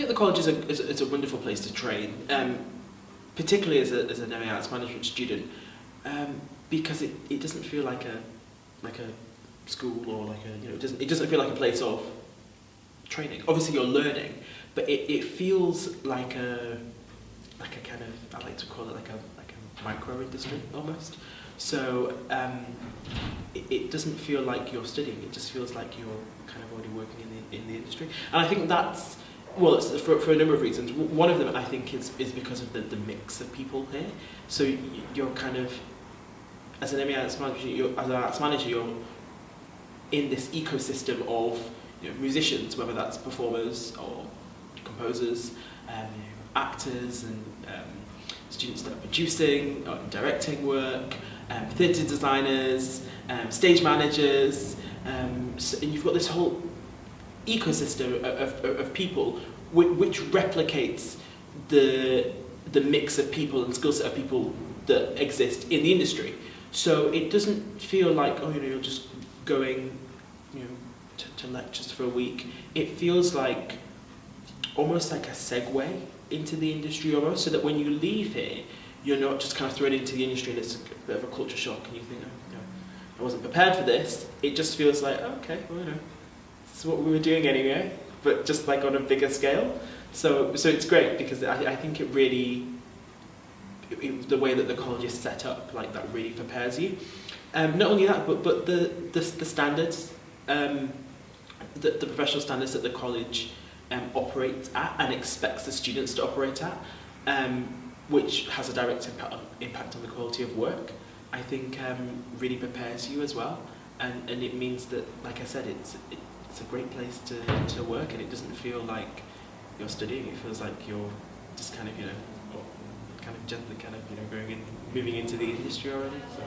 think the college is a wonderful place to train, particularly as an MA Arts Management student, because it doesn't feel like a school or like it doesn't feel like a place of training. Obviously you're learning, but it feels like a kind of, I like to call it like a micro industry almost. So it doesn't feel like you're studying, it just feels like you're kind of already working in the industry. And I think that's, well, it's for a number of reasons. One of them I think is because of the mix of people here. So you're kind of, as an MA Arts Manager, as an arts manager, you're in this ecosystem of musicians, whether that's performers or composers, actors and students that are producing or directing work, theatre designers, stage managers, and you've got this whole ecosystem of people which replicates the mix of people and skill set of people that exist in the industry. So it doesn't feel like, you're just going to lectures for a week. It feels like almost like a segue into the industry almost, so that when you leave here, you're not just kind of thrown into the industry and it's a bit of a culture shock and you think, I wasn't prepared for this. It just feels like, okay, well, this is what we were doing anyway, but just like on a bigger scale. So it's great because I think it really, the way that the college is set up, like that really prepares you. Not only that, but the standards, the professional standards that the college operates at and expects the students to operate at, which has a direct impact on the quality of work, I think really prepares you as well. And it means that, like I said, it's a great place to work, and it doesn't feel like you're studying. It feels like you're just kind of, kind of gently moving into the industry already. So.